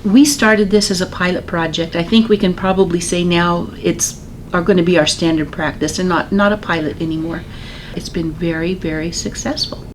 We started this as a pilot project. I think we can probably say now are going to be our standard practice and not a pilot anymore. It's been very, very successful.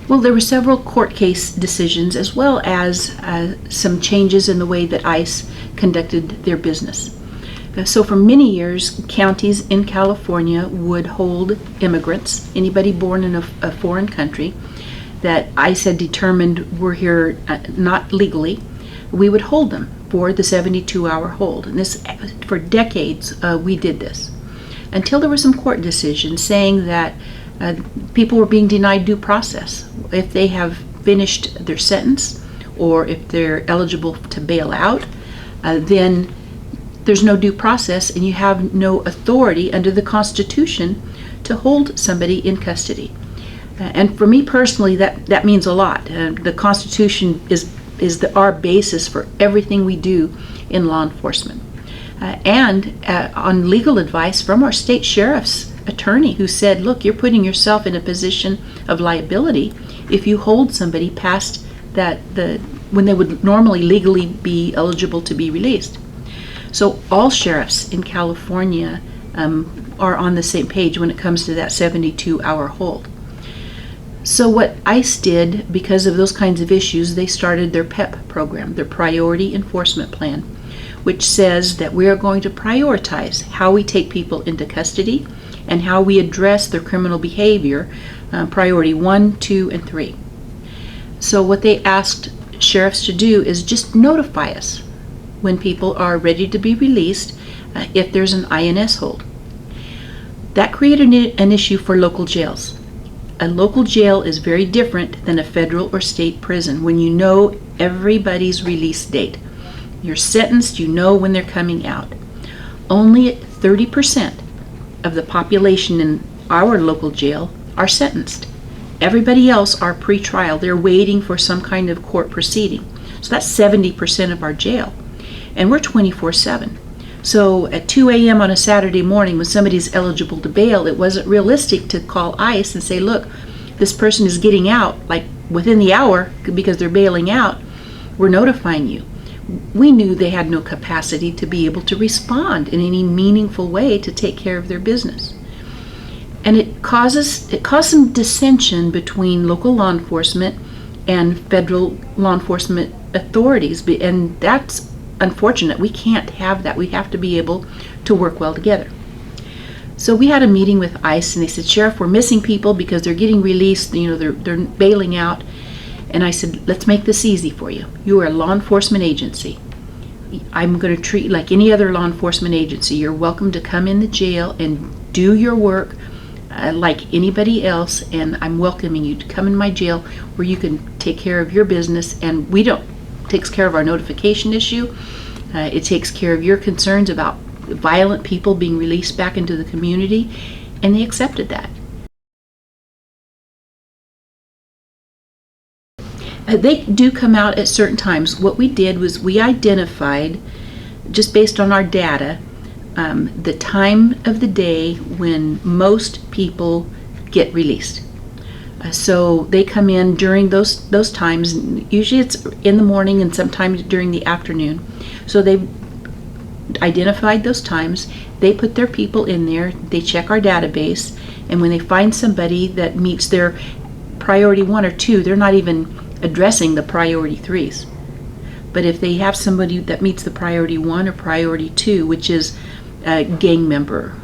Well, there were several court case decisions as well as some changes in the way that ICE conducted their business. So for many years, counties in California would hold immigrants, anybody born in a foreign country that ICE had determined were here not legally. We would hold them for the 72-hour hold. And this, for decades, we did this. Until there were some court decisions saying that people were being denied due process. If they have finished their sentence or if they're eligible to bail out, then there's no due process and you have no authority under the Constitution to hold somebody in custody. And for me personally, that means a lot. The Constitution is our basis for everything we do in law enforcement. And on legal advice from our state sheriff's attorney, who said, look, you're putting yourself in a position of liability if you hold somebody past when they would normally legally be eligible to be released. So all sheriffs in California are on the same page when it comes to that 72-hour hold. So what ICE did, because of those kinds of issues, they started their PEP program, their Priority Enforcement Plan, which says that we are going to prioritize how we take people into custody and how we address their criminal behavior, priority 1, 2, and 3. So what they asked sheriffs to do is just notify us when people are ready to be released if there's an INS hold. That created an issue for local jails. A local jail is very different than a federal or state prison when you know everybody's release date. You're sentenced, you know when they're coming out. Only 30% of the population in our local jail are sentenced. Everybody else are pre-trial. They're waiting for some kind of court proceeding. So that's 70% of our jail. And we're 24/7. So at 2 a.m. on a Saturday morning when somebody's eligible to bail, it wasn't realistic to call ICE and say, look, this person is getting out like within the hour because they're bailing out. We're notifying you. We knew they had no capacity to be able to respond in any meaningful way to take care of their business. And it caused some dissension between local law enforcement and federal law enforcement authorities, and that's unfortunate. We can't have that. We have to be able to work well together. So we had a meeting with ICE and they said, Sheriff, we're missing people because they're getting released, they're bailing out. And I said, let's make this easy for you. You are a law enforcement agency. I'm going to treat you like any other law enforcement agency. You're welcome to come in the jail and do your work like anybody else, and I'm welcoming you to come in my jail where you can take care of your business, and takes care of our notification issue. It takes care of your concerns about violent people being released back into the community, and they accepted that. They do come out at certain times. What we did was we identified, just based on our data, the time of the day when most people get released. So they come in during those times. Usually it's in the morning and sometimes during the afternoon. So they've identified those times. They put their people in there. They check our database. And when they find somebody that meets their priority 1 or 2, they're not even addressing the priority 3s. But if they have somebody that meets the priority 1 or priority 2, which is a gang member,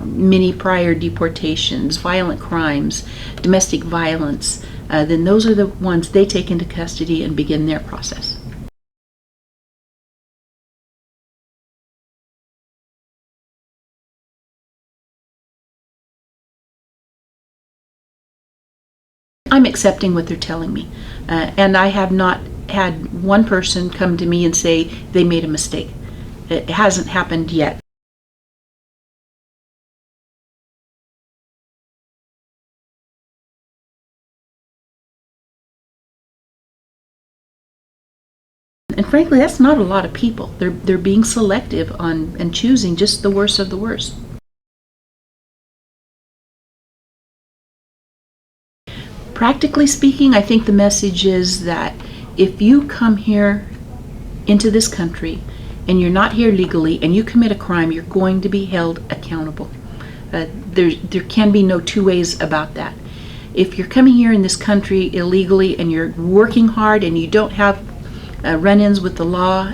many prior deportations, violent crimes, domestic violence, then those are the ones they take into custody and begin their process. I'm accepting what they're telling me, and I have not had one person come to me and say they made a mistake. It hasn't happened yet. And frankly, that's not a lot of people. They're being selective on and choosing just the worst of the worst. Practically speaking, I think the message is that if you come here into this country and you're not here legally and you commit a crime, you're going to be held accountable. There can be no two ways about that. If you're coming here in this country illegally and you're working hard and you don't have run-ins with the law,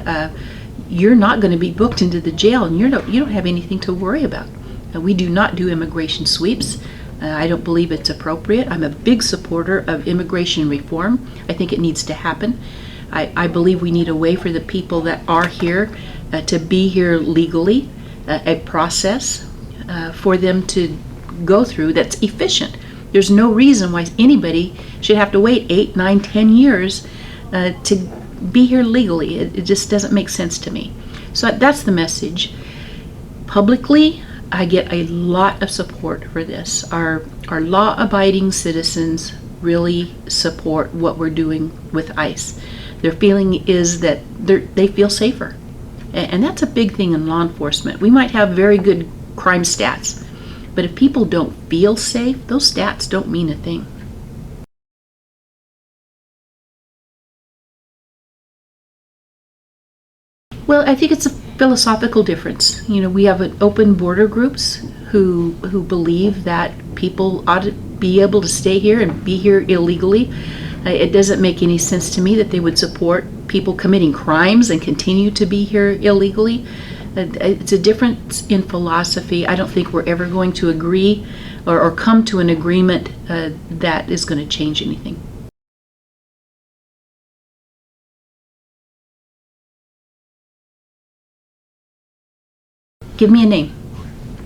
you're not going to be booked into the jail, and you don't have anything to worry about. We do not do immigration sweeps. I don't believe it's appropriate. I'm a big supporter of immigration reform. I think it needs to happen. I believe we need a way for the people that are here to be here legally, a process for them to go through that's efficient. There's no reason why anybody should have to wait 8, 9, 10 years to be here legally. It just doesn't make sense to me. So that's the message. Publicly, I get a lot of support for this. Our law-abiding citizens really support what we're doing with ICE. Their feeling is that they feel safer. And that's a big thing in law enforcement. We might have very good crime stats, but if people don't feel safe, those stats don't mean a thing. Well, I think it's a philosophical difference. We have open border groups who believe that people ought to be able to stay here and be here illegally. It doesn't make any sense to me that they would support people committing crimes and continue to be here illegally. It's a difference in philosophy. I don't think we're ever going to agree or come to an agreement that is going to change anything. Give me a name.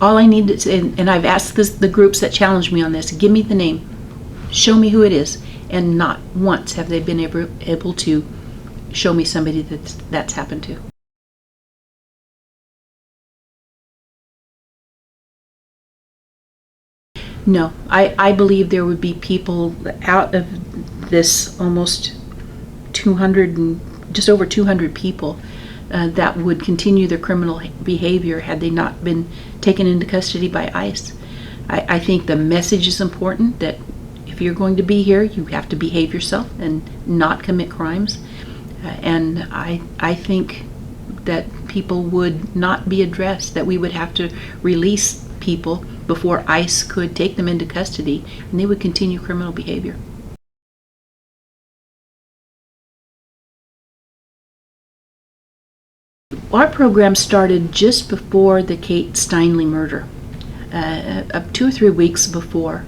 All I need is, and I've asked the groups that challenge me on this, give me the name. Show me who it is. And not once have they been able to show me somebody that's happened to. No, I believe there would be people out of this almost 200 and just over 200 people that would continue their criminal behavior had they not been taken into custody by ICE. I think the message is important that if you're going to be here, you have to behave yourself and not commit crimes. And I think that people would not be addressed, that we would have to release people before ICE could take them into custody, and they would continue criminal behavior. Our program started just before the Kate Steinle murder, 2 or 3 weeks before,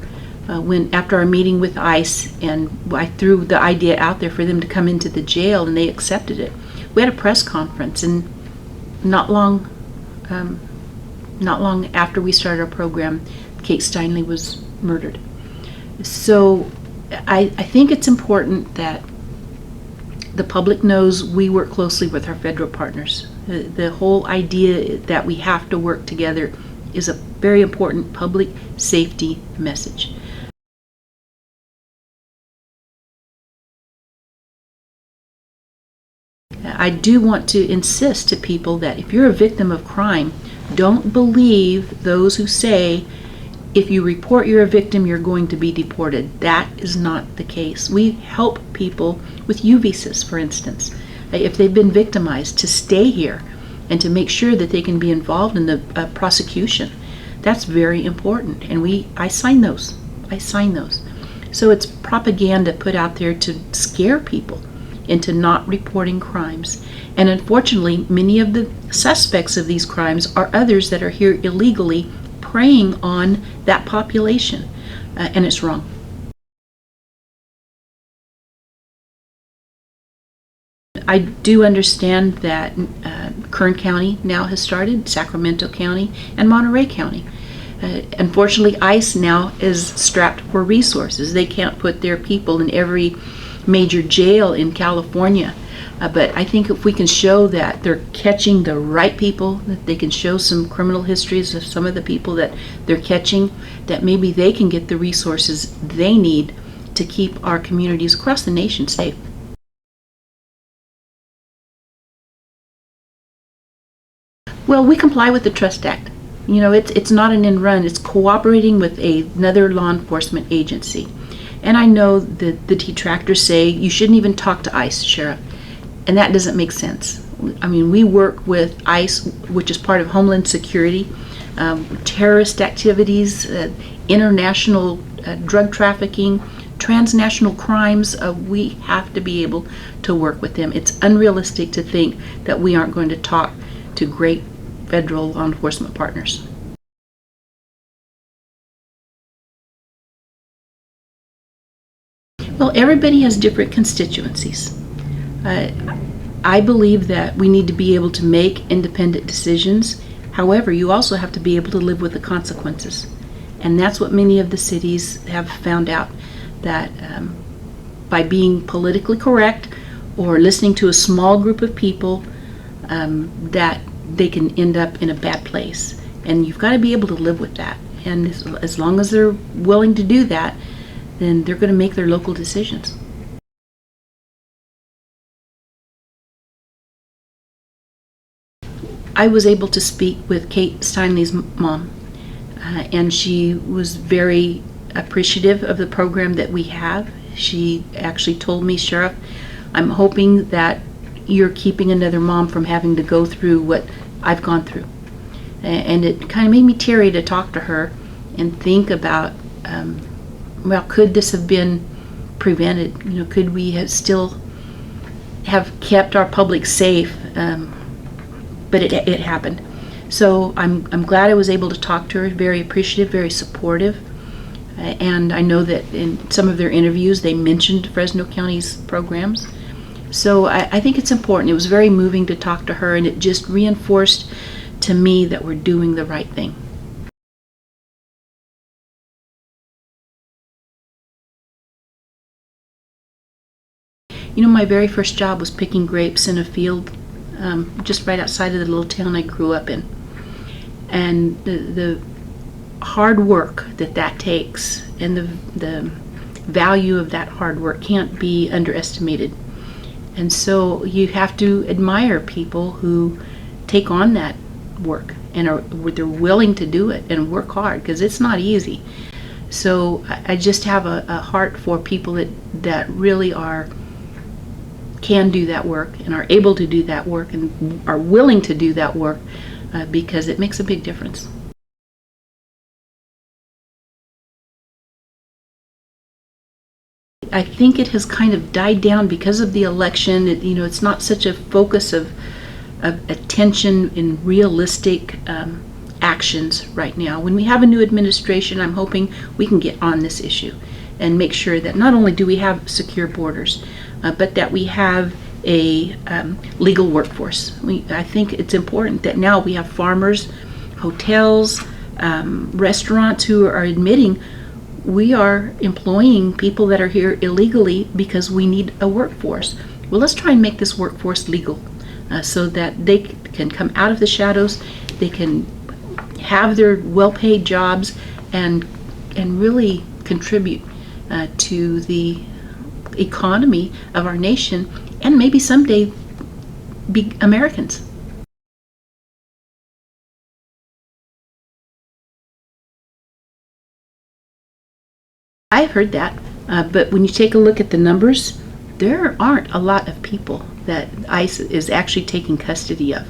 after our meeting with ICE, and I threw the idea out there for them to come into the jail, and they accepted it. We had a press conference, and not long after we started our program, Kate Steinle was murdered. So I think it's important that the public knows we work closely with our federal partners. The whole idea that we have to work together is a very important public safety message. I do want to insist to people that if you're a victim of crime, don't believe those who say if you report you're a victim, you're going to be deported. That is not the case. We help people with U visas, for instance, if they've been victimized, to stay here and to make sure that they can be involved in the prosecution. That's very important, and I sign those. So it's propaganda put out there to scare people into not reporting crimes. And unfortunately, many of the suspects of these crimes are others that are here illegally, preying on that population, and it's wrong. I do understand that Kern County now has started, Sacramento County, and Monterey County. Unfortunately, ICE now is strapped for resources. They can't put their people in every major jail in California. But I think if we can show that they're catching the right people, that they can show some criminal histories of some of the people that they're catching, that maybe they can get the resources they need to keep our communities across the nation safe. Well, we comply with the Trust Act. It's not an end run. It's cooperating with another law enforcement agency. And I know that the detractors say you shouldn't even talk to ICE, Sheriff, and that doesn't make sense. I mean, we work with ICE, which is part of Homeland Security, terrorist activities, international drug trafficking, transnational crimes. We have to be able to work with them. It's unrealistic to think that we aren't going to talk to great federal law enforcement partners. Well, everybody has different constituencies. I believe that we need to be able to make independent decisions. However, you also have to be able to live with the consequences. And that's what many of the cities have found out, that by being politically correct or listening to a small group of people, that they can end up in a bad place. And you've got to be able to live with that. And as long as they're willing to do that, then they're going to make their local decisions. I was able to speak with Kate Steinle's mom, and she was very appreciative of the program that we have. She actually told me, Sheriff, I'm hoping that you're keeping another mom from having to go through what I've gone through. And it kind of made me teary to talk to her and think about, well, could this have been prevented? You know, could we have still have kept our public safe? But it happened. So I'm glad I was able to talk to her. Very appreciative, very supportive. And I know that in some of their interviews they mentioned Fresno County's programs. So I think it's important. It was very moving to talk to her, and it just reinforced to me that we're doing the right thing. You know, my very first job was picking grapes in a field just right outside of the little town I grew up in. And the hard work that takes, and the value of that hard work can't be underestimated. And so you have to admire people who take on that work and they're willing to do it and work hard, because it's not easy. So I just have a heart for people that really can do that work and are able to do that work and are willing to do that work, because it makes a big difference. I think it has kind of died down because of the election. It's not such a focus of attention in realistic actions right now. When we have a new administration, I'm hoping we can get on this issue and make sure that not only do we have secure borders, but that we have a legal workforce. I think it's important that now we have farmers, hotels, restaurants who are admitting we are employing people that are here illegally because we need a workforce. Well, let's try and make this workforce legal, so that they can come out of the shadows, they can have their well-paid jobs, and really contribute to the economy of our nation, and maybe someday be Americans. I've heard that, but when you take a look at the numbers, there aren't a lot of people that ICE is actually taking custody of.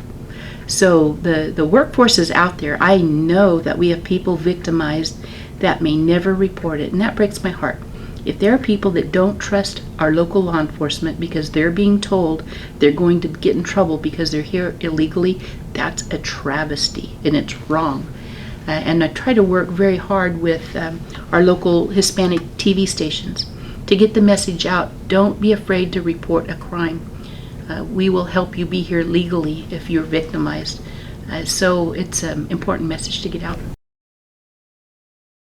So the workforce is out there. I know that we have people victimized that may never report it, and that breaks my heart. If there are people that don't trust our local law enforcement because they're being told they're going to get in trouble because they're here illegally, that's a travesty, and it's wrong. And I try to work very hard with our local Hispanic TV stations to get the message out. Don't be afraid to report a crime. We will help you be here legally if you're victimized. So it's an important message to get out.